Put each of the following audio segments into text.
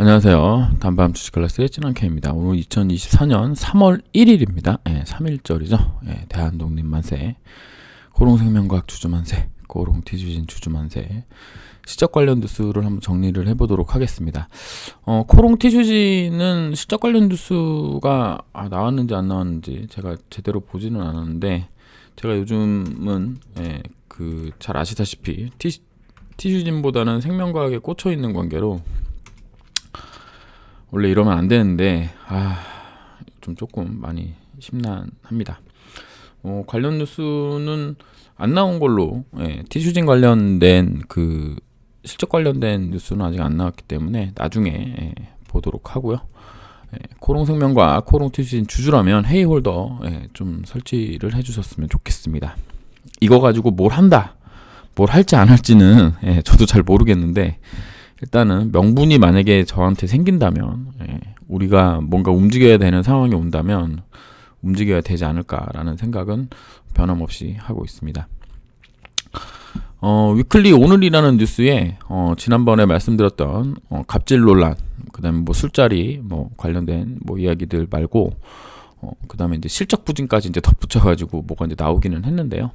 안녕하세요. 단밤 주식클래스의 진한케입니다. 오늘 2024년 3월 1일입니다. 3일절이죠. 대한독립 만세, 코롱생명과학 주주만세, 코롱티주진 주주만세. 실적 관련 뉴스를 한번 정리를 해보도록 하겠습니다. 코롱티주진은 실적 관련 뉴스가 나왔는지 안 나왔는지 제가 제대로 보지는 않았는데, 제가 요즘은 잘 아시다시피 티주진보다는 생명과학에 꽂혀 있는 관계로 원래 이러면 안 되는데 조금 많이 심란합니다. 관련 뉴스는 안 나온 걸로, 티슈진 관련된 실적 관련된 뉴스는 아직 안 나왔기 때문에 나중에 보도록 하고요. 코롱생명과 코롱티슈진 주주라면 헤이홀더 좀 설치를 해주셨으면 좋겠습니다. 이거 가지고 뭘 할지 안 할지는 저도 잘 모르겠는데, 일단은 명분이 만약에 저한테 생긴다면, 우리가 뭔가 움직여야 되는 상황이 온다면 움직여야 되지 않을까라는 생각은 변함없이 하고 있습니다. 위클리 오늘이라는 뉴스에 지난번에 말씀드렸던 갑질 논란, 그다음에 술자리 관련된 이야기들 말고, 그다음에 이제 실적 부진까지 이제 덧붙여가지고 뭐가 이제 나오기는 했는데요.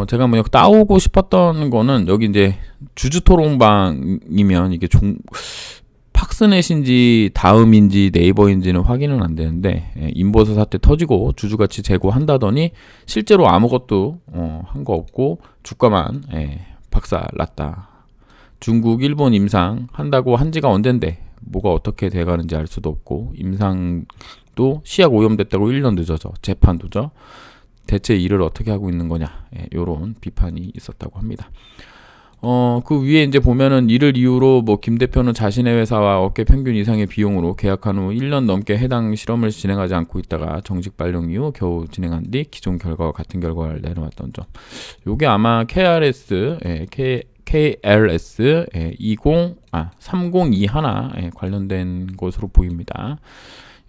제가 따오고 싶었던 거는, 여기 이제 주주토론방이면 이게 팍스넷인지 다음인지 네이버인지는 확인은 안 되는데, 인버스 사태 터지고 주주가치 제고한다더니 실제로 아무것도 한 거 없고 주가만 박살 났다. 중국, 일본 임상 한다고 한 지가 언젠데 뭐가 어떻게 돼가는지 알 수도 없고, 임상도 시약 오염됐다고 1년 늦어져, 재판도죠. 대체 일을 어떻게 하고 있는 거냐, 요런 비판이 있었다고 합니다. 그 위에 이제 보면은 이를 이유로 김 대표는 자신의 회사와 업계 평균 이상의 비용으로 계약한 후 1년 넘게 해당 실험을 진행하지 않고 있다가 정식 발령 이후 겨우 진행한 뒤 기존 결과와 같은 결과를 내놓았던 점. 요게 아마 KRS 3021 관련된 것으로 보입니다.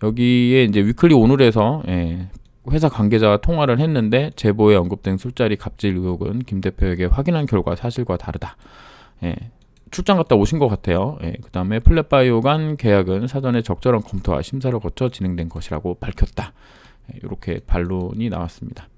여기에 이제 위클리 오늘에서 회사 관계자와 통화를 했는데, 제보에 언급된 술자리 갑질 의혹은 김 대표에게 확인한 결과 사실과 다르다. 출장 갔다 오신 것 같아요. 그 다음에 플랫바이오 간 계약은 사전에 적절한 검토와 심사를 거쳐 진행된 것이라고 밝혔다. 이렇게 반론이 나왔습니다.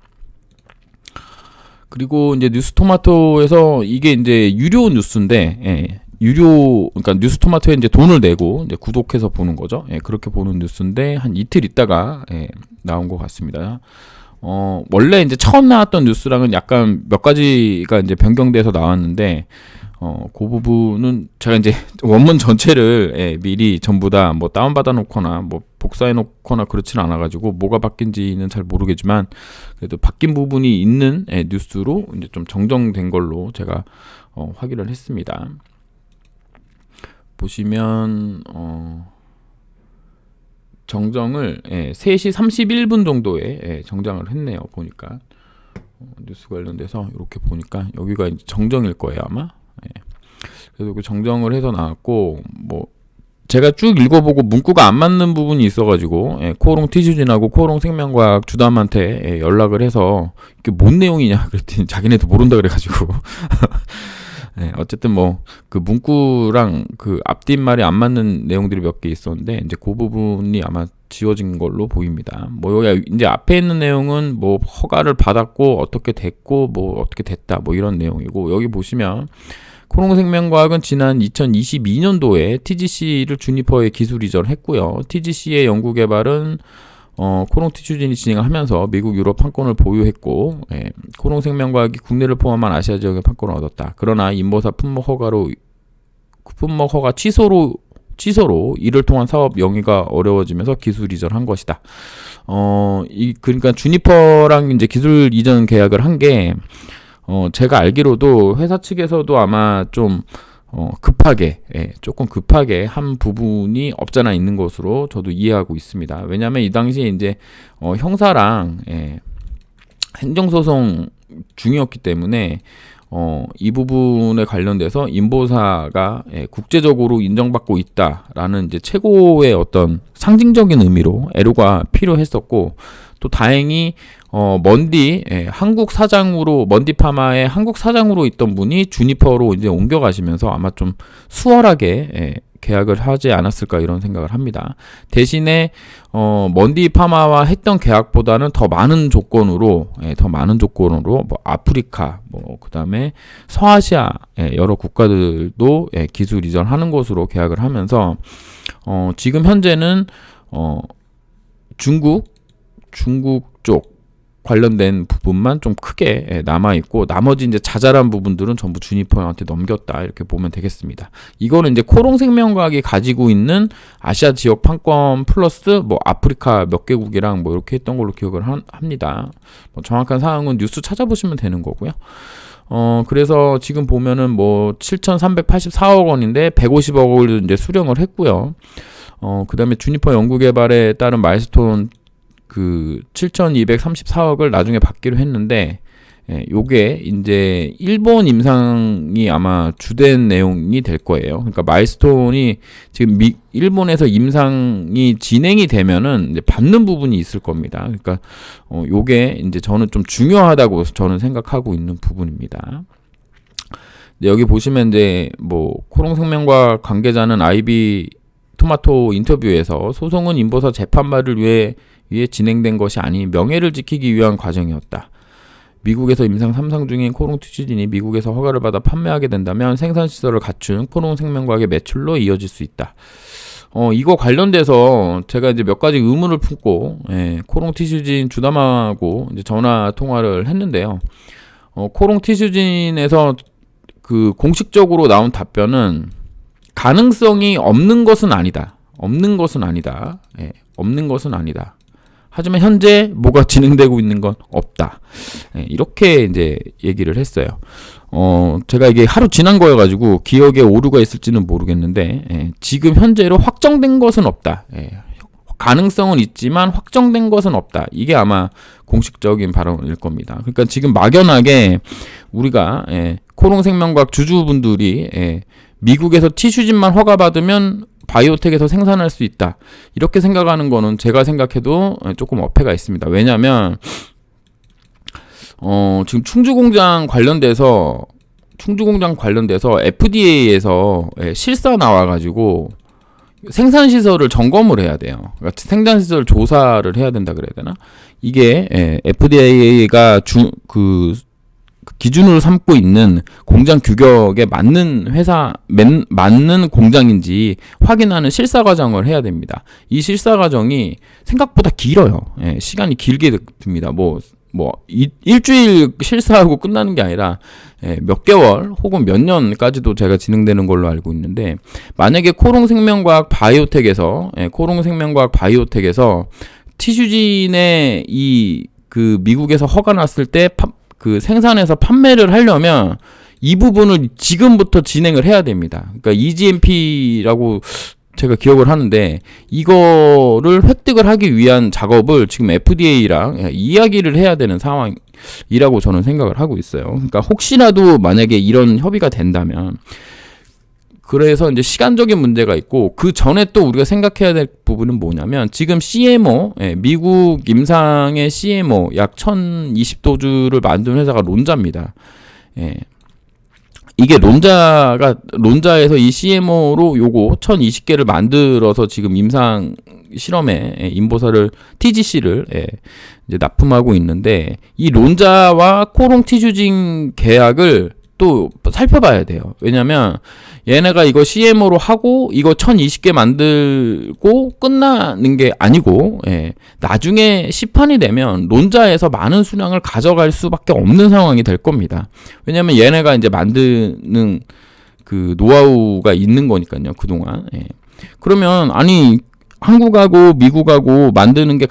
그리고 이제 뉴스토마토에서, 이게 이제 유료 뉴스인데, 그러니까 뉴스토마토에 이제 돈을 내고 이제 구독해서 보는 거죠. 그렇게 보는 뉴스인데 한 이틀 있다가 나온 것 같습니다. 원래 이제 처음 나왔던 뉴스랑은 약간 몇 가지가 이제 변경돼서 나왔는데, 그 부분은 제가 이제 원문 전체를 미리 전부 다 다운받아 놓거나 복사해 놓거나 그렇지는 않아 가지고 뭐가 바뀐지는 잘 모르겠지만, 그래도 바뀐 부분이 있는 뉴스로 이제 좀 정정된 걸로 제가 확인을 했습니다. 보시면 정정을 3시 31분 정도에 정정을 했네요. 보니까 뉴스 관련돼서 이렇게 보니까 여기가 이제 정정일 거예요, 아마. 그래서 정정을 해서 나왔고, 제가 쭉 읽어보고 문구가 안 맞는 부분이 있어가지고 코오롱 티슈진하고 코오롱 생명과학 주담한테 연락을 해서 이게 뭔 내용이냐 그랬더니 자기네도 모른다 그래가지고 어쨌든 그 문구랑 그 앞뒷말이 안 맞는 내용들이 몇 개 있었는데, 이제 그 부분이 아마 지워진 걸로 보입니다. 여기 이제 앞에 있는 내용은 허가를 받았고 어떻게 됐고 어떻게 됐다 이런 내용이고, 여기 보시면 코롱생명과학은 지난 2022년도에 TGC를 주니퍼에 기술 이전했고요. TGC의 연구개발은 코롱티슈진이 진행을 하면서 미국, 유럽 판권을 보유했고, 코롱생명과학이 국내를 포함한 아시아 지역의 판권을 얻었다. 그러나 인보사 품목 허가 취소로 이를 통한 사업 영위가 어려워지면서 기술 이전한 것이다. 그러니까 주니퍼랑 이제 기술 이전 계약을 한 게, 제가 알기로도 회사 측에서도 아마 좀 조금 급하게 한 부분이 없잖아 있는 것으로 저도 이해하고 있습니다. 왜냐하면 이 당시에 이제 형사랑 행정소송 중이었기 때문에 이 부분에 관련돼서 인보사가 국제적으로 인정받고 있다라는 이제 최고의 어떤 상징적인 의미로 애로가 필요했었고, 또 다행히 한국 사장으로, 먼디파마의 한국 사장으로 있던 분이 주니퍼로 이제 옮겨가시면서 아마 좀 수월하게 계약을 하지 않았을까 이런 생각을 합니다. 대신에 먼디 파마와 했던 계약보다는 더 많은 조건으로 뭐 아프리카, 뭐 그다음에 서아시아 여러 국가들도 기술 이전하는 것으로 계약을 하면서 지금 현재는 중국 쪽 관련된 부분만 좀 크게 남아있고, 나머지 이제 자잘한 부분들은 전부 주니퍼한테 넘겼다, 이렇게 보면 되겠습니다. 이거는 이제 코롱생명과학이 가지고 있는 아시아 지역 판권 플러스 뭐 아프리카 몇 개국이랑 뭐 이렇게 했던 걸로 기억을 합니다. 뭐 정확한 사항은 뉴스 찾아보시면 되는 거고요. 그래서 지금 보면은 뭐 7,384억 원인데 150억을 이제 수령을 했고요. 그 다음에 주니퍼 연구개발에 따른 마일스톤 7,234억을 나중에 받기로 했는데, 요게 이제 일본 임상이 아마 주된 내용이 될 거예요. 그러니까 마일스톤이 지금 일본에서 임상이 진행이 되면은 이제 받는 부분이 있을 겁니다. 그러니까 요게 이제 저는 좀 중요하다고 저는 생각하고 있는 부분입니다. 여기 보시면 이제 뭐 코롱생명과학 관계자는 아이비 토마토 인터뷰에서 소송은 인보사 재판말을 위해 진행된 것이 아닌 명예를 지키기 위한 과정이었다. 미국에서 임상 3상 중인 코롱티슈진이 미국에서 허가를 받아 판매하게 된다면 생산시설을 갖춘 코롱생명과학의 매출로 이어질 수 있다. 이거 관련돼서 제가 이제 몇 가지 의문을 품고 코롱티슈진 주담하고 이제 전화 통화를 했는데요. 코롱티슈진에서 그 공식적으로 나온 답변은 가능성이 없는 것은 아니다. 없는 것은 아니다. 하지만 현재 뭐가 진행되고 있는 건 없다. 이렇게 이제 얘기를 했어요. 제가 이게 하루 지난 거여가지고 기억에 오류가 있을지는 모르겠는데, 지금 현재로 확정된 것은 없다. 가능성은 있지만 확정된 것은 없다. 이게 아마 공식적인 발언일 겁니다. 그러니까 지금 막연하게 우리가 코롱생명과학 주주분들이 미국에서 티슈진만 허가받으면 바이오텍에서 생산할 수 있다, 이렇게 생각하는 거는 제가 생각해도 조금 어폐가 있습니다. 왜냐하면 지금 충주공장 관련돼서 FDA에서 실사 나와가지고 생산시설을 점검을 해야 돼요. 그러니까 생산시설 조사를 해야 된다 그래야 되나? 이게 FDA가 기준으로 삼고 있는 공장 규격에 맞는 맞는 공장인지 확인하는 실사 과정을 해야 됩니다. 이 실사 과정이 생각보다 길어요. 시간이 길게 듭니다. 일주일 실사하고 끝나는 게 아니라 몇 개월 혹은 몇 년까지도 제가 진행되는 걸로 알고 있는데, 만약에 코롱생명과학 바이오텍에서 티슈진의 미국에서 허가 났을 때 생산해서 판매를 하려면 이 부분을 지금부터 진행을 해야 됩니다. 그러니까 EGMP라고 제가 기억을 하는데, 이거를 획득을 하기 위한 작업을 지금 FDA랑 이야기를 해야 되는 상황이라고 저는 생각을 하고 있어요. 그러니까 혹시라도 만약에 이런 협의가 된다면, 그래서 이제 시간적인 문제가 있고, 그 전에 또 우리가 생각해야 될 부분은 뭐냐면, 지금 CMO, 미국 임상의 CMO 약 1020도주를 만든 회사가 론자입니다. 이게 론자에서 이 CMO로 요거 1020개를 만들어서 지금 임상 실험에 인보사를 TGC를 이제 납품하고 있는데, 이 론자와 코롱티슈진 계약을 또 살펴봐야 돼요. 왜냐면 얘네가 이거 CMO로 하고 이거 1020개 만들고 끝나는 게 아니고, 나중에 시판이 되면 론자에서 많은 수량을 가져갈 수밖에 없는 상황이 될 겁니다. 왜냐면 얘네가 이제 만드는 그 노하우가 있는 거니까요, 그동안. 그러면 한국하고 미국하고 만드는 게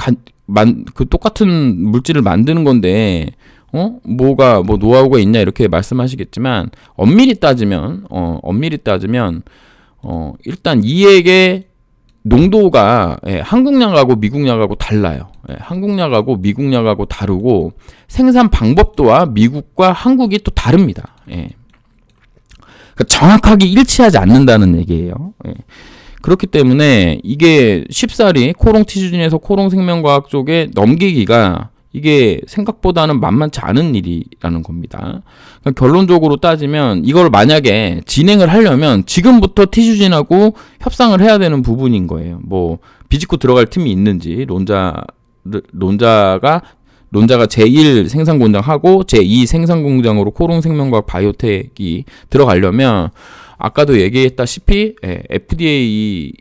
그 똑같은 물질을 만드는 건데 뭐 노하우가 있냐 이렇게 말씀하시겠지만, 엄밀히 따지면 일단 이액의 농도가 한국약하고 미국약하고 달라요. 한국약하고 미국약하고 다르고, 생산 방법도와 미국과 한국이 또 다릅니다. 그러니까 정확하게 일치하지 않는다는 얘기예요. 그렇기 때문에 이게 쉽사리 코롱티슈진에서 코롱생명과학 쪽에 넘기기가 이게 생각보다는 만만치 않은 일이라는 겁니다. 그러니까 결론적으로 따지면 이걸 만약에 진행을 하려면 지금부터 티슈진하고 협상을 해야 되는 부분인 거예요. 뭐 비집고 들어갈 틈이 있는지 론자가 제1 생산 공장하고 제2 생산 공장으로 코롱생명과학 바이오텍이 들어가려면 아까도 얘기했다시피 FDA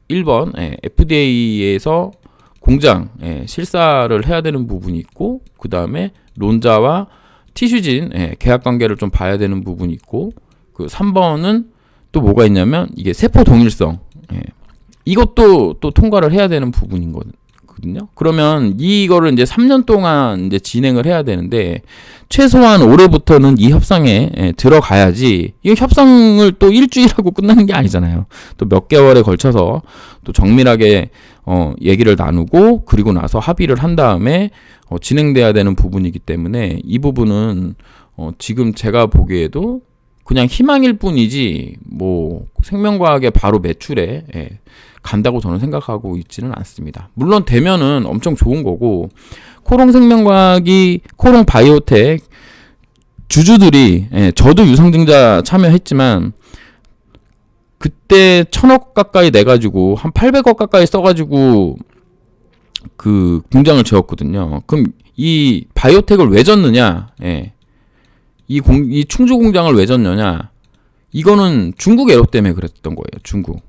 1번 FDA에서 공장 실사를 해야 되는 부분이 있고, 그 다음에 론자와 티슈진 계약 관계를 좀 봐야 되는 부분이 있고, 그 3번은 또 뭐가 있냐면 이게 세포 동일성 이것도 또 통과를 해야 되는 부분인 거거든요. 그러면 이거를 이제 3년 동안 이제 진행을 해야 되는데 최소한 올해부터는 이 협상에 들어가야지. 이 협상을 또 일주일하고 끝나는 게 아니잖아요. 또 몇 개월에 걸쳐서 또 정밀하게 얘기를 나누고 그리고 나서 합의를 한 다음에 진행돼야 되는 부분이기 때문에 이 부분은 지금 제가 보기에도 그냥 희망일 뿐이지 뭐 생명과학의 바로 매출에 간다고 저는 생각하고 있지는 않습니다. 물론 되면은 엄청 좋은 거고, 코롱생명과학이 코롱바이오텍 주주들이 저도 유상증자 참여했지만 그때 1,000억 가까이 내가지고 한 800억 가까이 써가지고 그 공장을 지었거든요. 그럼 이 바이오텍을 왜 졌느냐? 이 충주 공장을 왜 졌느냐? 이거는 중국 애로 때문에 그랬던 거예요.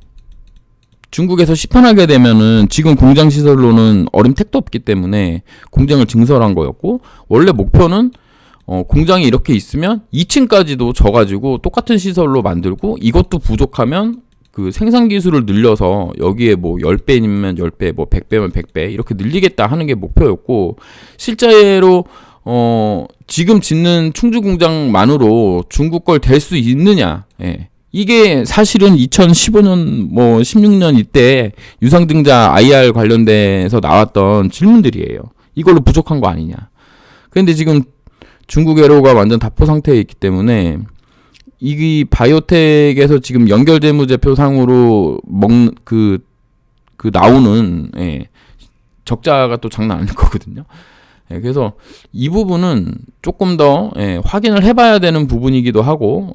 중국에서 시판하게 되면은 지금 공장 시설로는 어림택도 없기 때문에 공장을 증설한 거였고, 원래 목표는 공장이 이렇게 있으면 2층까지도 져가지고 똑같은 시설로 만들고, 이것도 부족하면 그 생산 기술을 늘려서 여기에 뭐 10배면 10배, 뭐 100배면 100배 이렇게 늘리겠다 하는 게 목표였고, 실제로 지금 짓는 충주 공장만으로 중국 걸 될 수 있느냐? 이게 사실은 2015년 뭐 16년 이때 유상증자 IR 관련돼서 나왔던 질문들이에요. 이걸로 부족한 거 아니냐? 그런데 지금 중국 애로가 완전 답보 상태에 있기 때문에 이 바이오텍에서 지금 연결재무제표상으로 나오는 적자가 또 장난 아닐 거거든요. 그래서 이 부분은 조금 더 확인을 해봐야 되는 부분이기도 하고,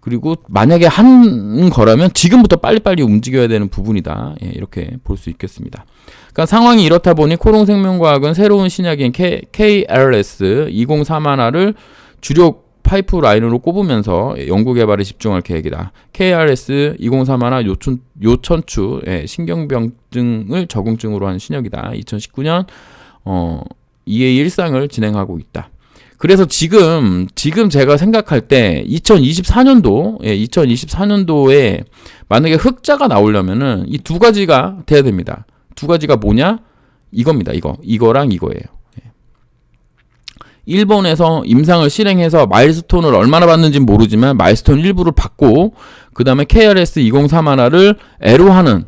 그리고 만약에 한 거라면 지금부터 빨리빨리 움직여야 되는 부분이다. 이렇게 볼 수 있겠습니다. 그러니까 상황이 이렇다 보니 코롱생명과학은 새로운 신약인 KRS 204만화를 주력 파이프라인으로 꼽으면서 연구개발에 집중할 계획이다. KRS 204만화 요천추 신경병증을 적응증으로 한 신약이다. 2019년 EA13을 진행하고 있다. 그래서 지금 제가 생각할 때 2024년도에 만약에 흑자가 나오려면은 이 두 가지가 돼야 됩니다. 두 가지가 뭐냐? 이겁니다. 이거랑 이거예요. 일본에서 임상을 실행해서 마일스톤을 얼마나 받는지 모르지만 마일스톤 일부를 받고, 그 다음에 KRS 204만화를 애로하는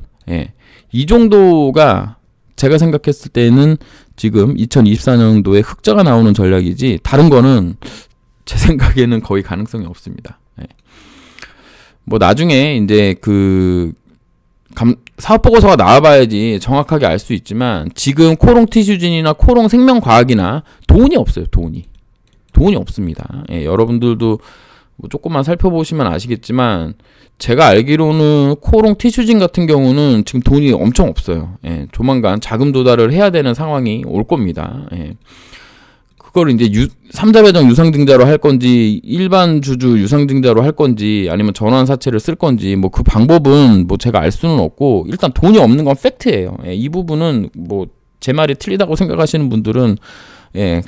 이 정도가 제가 생각했을 때는 지금 2024년도에 흑자가 나오는 전략이지, 다른 거는 제 생각에는 거의 가능성이 없습니다. 뭐 나중에 이제 그 사업보고서가 나와봐야지 정확하게 알 수 있지만, 지금 코롱티슈진이나 코롱생명과학이나 돈이 없어요. 돈이 없습니다. 여러분들도 뭐 조금만 살펴보시면 아시겠지만, 제가 알기로는 코롱티슈진 같은 경우는 지금 돈이 엄청 없어요. 조만간 자금 조달을 해야 되는 상황이 올 겁니다. 그걸 이제 3자 배정 유상증자로 할 건지, 일반 주주 유상증자로 할 건지, 아니면 전환사채를 쓸 건지, 뭐 그 방법은 뭐 제가 알 수는 없고, 일단 돈이 없는 건 팩트예요. 이 부분은 뭐 제 말이 틀리다고 생각하시는 분들은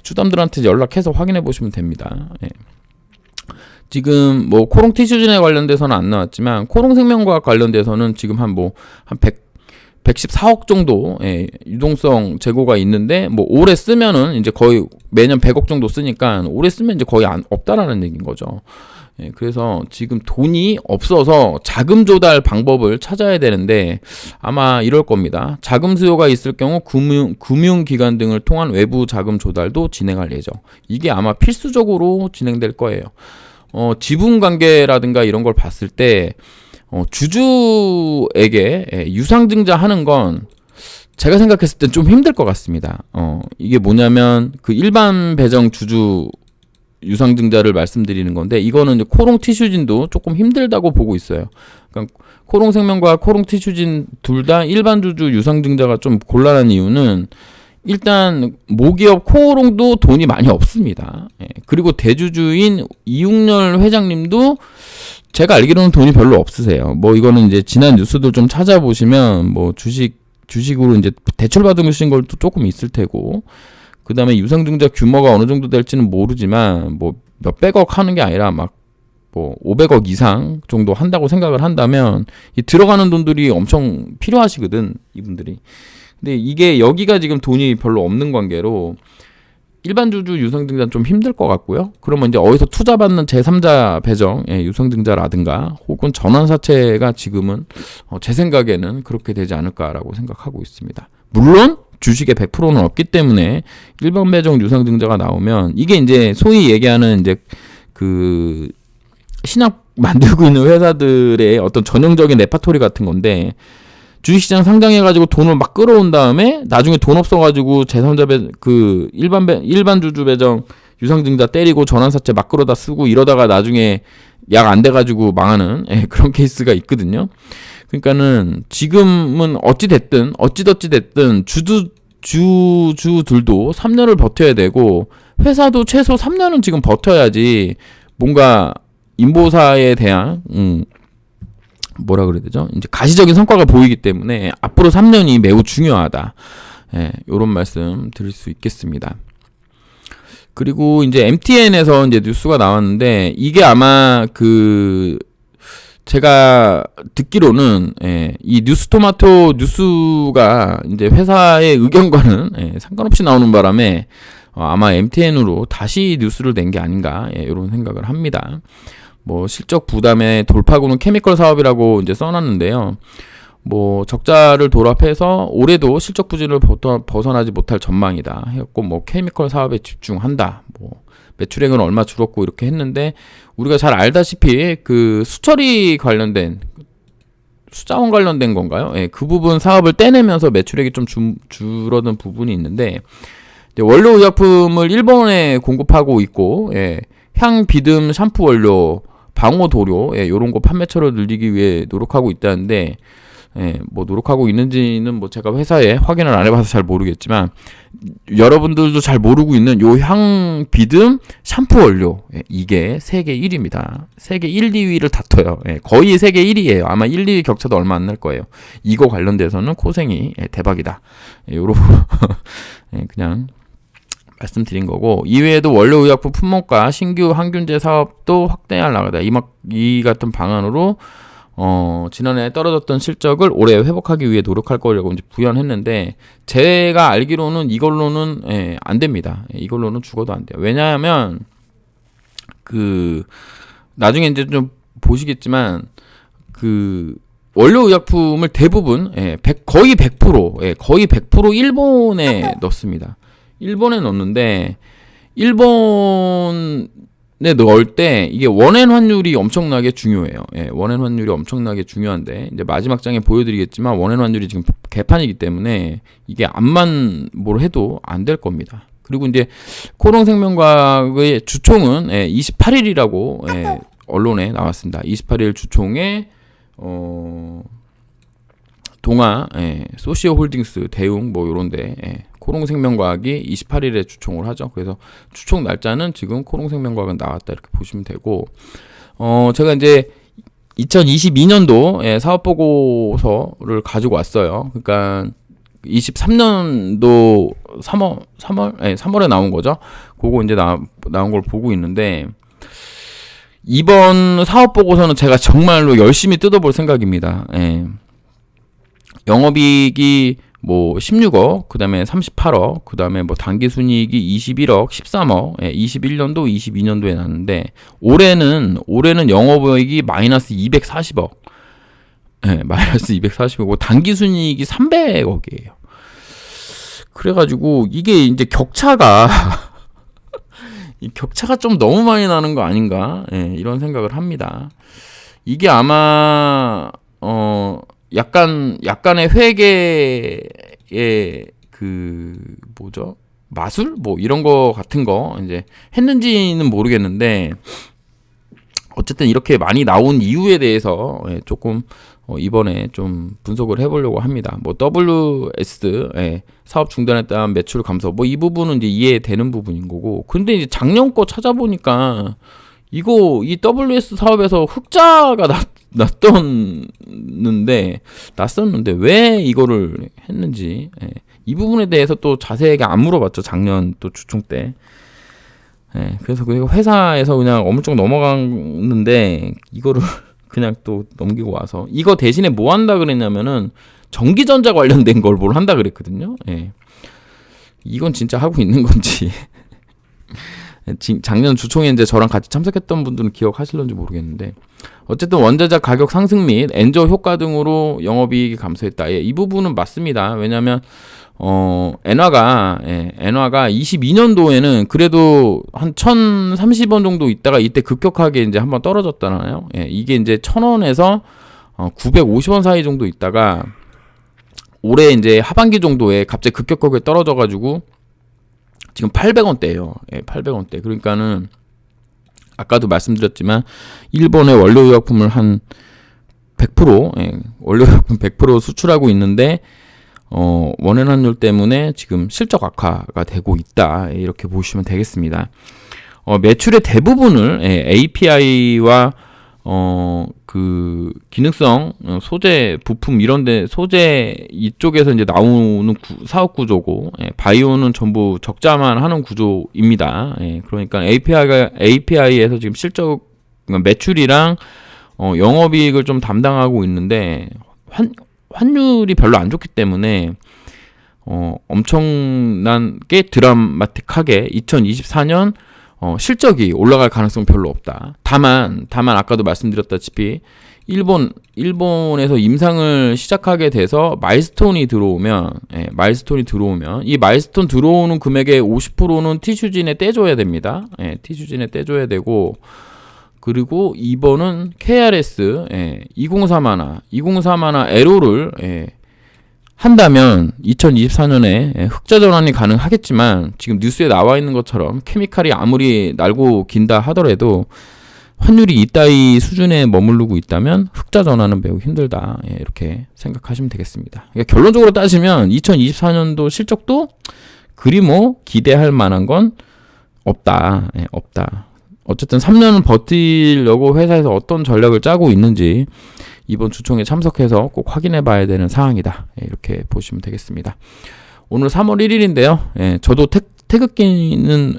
주담들한테 연락해서 확인해 보시면 됩니다. 지금 뭐 코롱티슈진에 관련돼서는 안 나왔지만, 코롱생명과학 관련돼서는 지금 한 114억 정도 유동성 재고가 있는데, 뭐 올해 쓰면은 이제 거의 매년 100억 정도 쓰니까 올해 쓰면 이제 거의 없다라는 얘기인 거죠. 그래서 지금 돈이 없어서 자금 조달 방법을 찾아야 되는데 아마 이럴 겁니다. 자금 수요가 있을 경우 금융기관 등을 통한 외부 자금 조달도 진행할 예정. 이게 아마 필수적으로 진행될 거예요. 지분 관계라든가 이런 걸 봤을 때 주주에게 유상증자 하는 건 제가 생각했을 땐 좀 힘들 것 같습니다. 이게 뭐냐면 그 일반 배정 주주 유상증자를 말씀드리는 건데, 이거는 이제 코롱 티슈진도 조금 힘들다고 보고 있어요. 그러니까 코롱생명과 코롱 티슈진 둘 다 일반 주주 유상증자가 좀 곤란한 이유는, 일단 모기업 코롱도 돈이 많이 없습니다. 그리고 대주주인 이웅렬 회장님도 제가 알기로는 돈이 별로 없으세요. 뭐 이거는 이제 지난 뉴스들 좀 찾아보시면 뭐 주식으로 이제 대출 받으신 것도 조금 있을 테고, 그 다음에 유상증자 규모가 어느 정도 될지는 모르지만 뭐 몇백억 하는 게 아니라 막 뭐 500억 이상 정도 한다고 생각을 한다면 이 들어가는 돈들이 엄청 필요하시거든, 이분들이. 근데 이게 여기가 지금 돈이 별로 없는 관계로 일반 주주 유상증자는 좀 힘들 것 같고요. 그러면 이제 어디서 투자받는 제3자 배정, 유상증자라든가 혹은 전환사채가 지금은 제 생각에는 그렇게 되지 않을까라고 생각하고 있습니다. 물론 주식의 100%는 없기 때문에 일반 배정 유상증자가 나오면 이게 이제 소위 얘기하는 이제 그 신약 만들고 있는 회사들의 어떤 전형적인 레파토리 같은 건데, 주식시장 상장해가지고 돈을 막 끌어온 다음에 나중에 돈 없어가지고 제3자 그 일반 주주 배정 유상증자 때리고 전환사채 막 끌어다 쓰고 이러다가 나중에 약 안 돼가지고 망하는 그런 케이스가 있거든요. 그러니까는 지금은 어찌됐든 주주들도 3년을 버텨야 되고, 회사도 최소 3년은 지금 버텨야지 뭔가 인보사에 대한 뭐라 그래야 되죠? 이제 가시적인 성과가 보이기 때문에 앞으로 3년이 매우 중요하다. 요런 말씀 드릴 수 있겠습니다. 그리고 이제 MTN에서 이제 뉴스가 나왔는데, 이게 아마 그 제가 듣기로는 이 뉴스토마토 뉴스가 이제 회사의 의견과는 상관없이 나오는 바람에 아마 MTN으로 다시 뉴스를 낸 게 아닌가, 이런 생각을 합니다. 뭐 실적 부담에 돌파구는 케미컬 사업이라고 이제 써놨는데요. 뭐 적자를 돌합해서 올해도 실적 부진을 벗어나지 못할 전망이다 해갖고, 뭐 케미컬 사업에 집중한다, 뭐 매출액은 얼마 줄었고 이렇게 했는데, 우리가 잘 알다시피 그 수처리 관련된 수자원 관련된 건가요? 그 부분 사업을 떼내면서 매출액이 좀 줄어든 부분이 있는데, 원료 의약품을 일본에 공급하고 있고, 향, 비듬, 샴푸 원료, 방호 도료, 요런 거 판매처를 늘리기 위해 노력하고 있다는데, 뭐 노력하고 있는지는 뭐 제가 회사에 확인을 안 해봐서 잘 모르겠지만, 여러분들도 잘 모르고 있는 요 향, 비듬, 샴푸 원료, 이게 세계 1위입니다. 세계 1, 2위를 다퉈요. 거의 세계 1위예요. 아마 1, 2위 격차도 얼마 안 날 거예요. 이거 관련돼서는 코생이 대박이다. 요런 그냥 말씀드린 거고, 이외에도 원료의약품 품목과 신규 항균제 사업도 확대할 나가다. 이 같은 방안으로 지난해 떨어졌던 실적을 올해 회복하기 위해 노력할 거라고 이제 부연했는데, 제가 알기로는 이걸로는 안 됩니다. 이걸로는 죽어도 안 돼요. 왜냐하면 그 나중에 이제 좀 보시겠지만 그 원료의약품을 대부분 거의 100% 일본에 넣습니다. 일본에 넣는데, 일본에 넣을 때 이게 원엔 환율이 엄청나게 중요해요. 원엔 환율이 엄청나게 중요한데, 이제 마지막 장에 보여드리겠지만 원엔 환율이 지금 개판이기 때문에 이게 암만 뭘 해도 안 될 겁니다. 그리고 이제 코롱생명과학의 주총은 28일이라고 언론에 나왔습니다. 28일 주총에 동아 소시오홀딩스, 대웅 뭐 요런데 코롱생명과학이 28일에 주총을 하죠. 그래서 주총 날짜는 지금 코롱생명과학은 나왔다, 이렇게 보시면 되고, 제가 이제 2022년도 사업보고서를 가지고 왔어요. 그러니까 23년도 3월에 나온 거죠. 그거 이제 나온 걸 보고 있는데, 이번 사업보고서는 제가 정말로 열심히 뜯어볼 생각입니다. 영업이익이 뭐 16억, 그 다음에 38억, 그 다음에 뭐 당기순이익이 21억, 13억, 21년도, 22년도에 났는데, 올해는 영업이익이 마이너스 240억, 마이너스 240억이고, 당기순이익이 300억이에요. 그래가지고, 이게 이제 격차가, 이 격차가 좀 너무 많이 나는 거 아닌가, 이런 생각을 합니다. 이게 아마, 약간의 회계 그 뭐죠? 마술? 뭐 이런 거 같은 거 이제 했는지는 모르겠는데 어쨌든 이렇게 많이 나온 이유에 대해서 조금 이번에 좀 분석을 해보려고 합니다. 뭐 WS 사업 중단에 따른 매출 감소 뭐 이 부분은 이제 이해되는 부분인 거고, 근데 이제 작년 거 찾아보니까 이 WS 사업에서 흑자가 났었는데 왜 이거를 했는지 이 부분에 대해서 또 자세하게 안 물어봤죠, 작년 또 주총 때. 그래서 그 회사에서 그냥 어물쩍 넘어갔는데 이거를 그냥 또 넘기고 와서 이거 대신에 뭐 한다 그랬냐면은 전기전자 관련된 걸 뭘 한다 그랬거든요. 이건 진짜 하고 있는 건지 작년 주총에 이제 저랑 같이 참석했던 분들은 기억하실런지 모르겠는데, 어쨌든 원자재 가격 상승 및 엔저 효과 등으로 영업이익이 감소했다. 이 부분은 맞습니다. 왜냐하면 엔화가 22년도에는 그래도 한 1,030원 정도 있다가 이때 급격하게 이제 한번 떨어졌잖아요. 이게 이제 1,000원에서 950원 사이 정도 있다가 올해 이제 하반기 정도에 갑자기 급격하게 떨어져가지고 지금 800원대예요. 800원대. 그러니까는 아까도 말씀드렸지만 일본의 원료의약품을 한 100% 원료의약품 100% 수출하고 있는데 원엔 환율 때문에 지금 실적 악화가 되고 있다. 이렇게 보시면 되겠습니다. 매출의 대부분을 API와 그 기능성 소재 부품 이런데 소재 이쪽에서 이제 나오는 사업 구조고, 바이오는 전부 적자만 하는 구조입니다. 그러니까 API에서 지금 실적 매출이랑 영업이익을 좀 담당하고 있는데 환율이 별로 안 좋기 때문에 엄청나게 드라마틱하게 2024년 실적이 올라갈 가능성 별로 없다. 다만 아까도 말씀드렸다시피 일본에서 임상을 시작하게 돼서 마일스톤이 들어오면 이 마일스톤 들어오는 금액의 50%는 티슈진에 떼줘야 됩니다. 티슈진에 떼줘야 되고, 그리고 2번은 KRS 2031 에로를 한다면 2024년에 흑자 전환이 가능하겠지만, 지금 뉴스에 나와 있는 것처럼 케미칼이 아무리 날고 긴다 하더라도 환율이 이따위 수준에 머무르고 있다면 흑자 전환은 매우 힘들다. 이렇게 생각하시면 되겠습니다. 그러니까 결론적으로 따지면 2024년도 실적도 그리 뭐 기대할 만한 건 없다. 어쨌든 3년은 버티려고 회사에서 어떤 전략을 짜고 있는지 이번 주총에 참석해서 꼭 확인해 봐야 되는 사항이다. 이렇게 보시면 되겠습니다. 오늘 3월 1일인데요. 저도 태극기는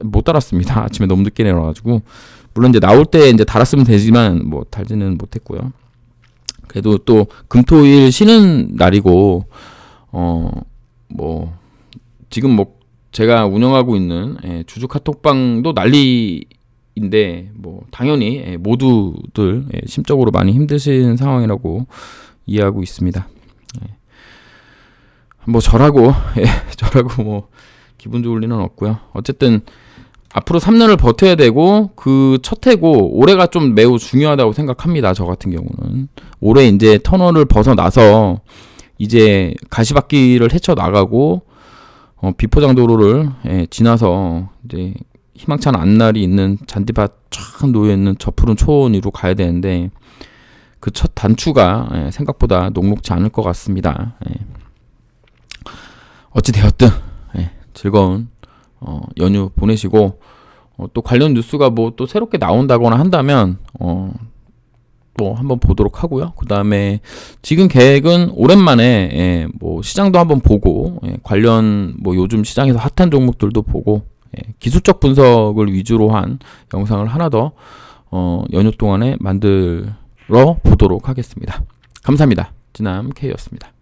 못 달았습니다. 아침에 너무 늦게 내려가지고. 물론 이제 나올 때 이제 달았으면 되지만 뭐 달지는 못했고요. 그래도 또 금토일 쉬는 날이고 뭐 지금 뭐 제가 운영하고 있는 주주 카톡방도 난리인데 뭐 당연히 모두들 심적으로 많이 힘드신 상황이라고 이해하고 있습니다. 뭐 저라고 뭐 기분 좋을 리는 없고요. 어쨌든 앞으로 3년을 버텨야 되고, 그 첫 해고 올해가 좀 매우 중요하다고 생각합니다. 저 같은 경우는 올해 이제 터널을 벗어나서 이제 가시밭길을 헤쳐나가고 비포장 도로를 지나서 이제 희망찬 앞날이 있는 잔디밭 쫙 놓여있는 저 푸른 초원 위로 가야 되는데, 그 첫 단추가 생각보다 녹록지 않을 것 같습니다. 어찌되었든 즐거운 연휴 보내시고, 또 관련 뉴스가 뭐 또 새롭게 나온다거나 한다면 뭐 한번 보도록 하고요. 그 다음에 지금 계획은 오랜만에 뭐 시장도 한번 보고, 관련 뭐 요즘 시장에서 핫한 종목들도 보고, 기술적 분석을 위주로 한 영상을 하나 더 연휴 동안에 만들어 보도록 하겠습니다. 감사합니다. 진남 K였습니다.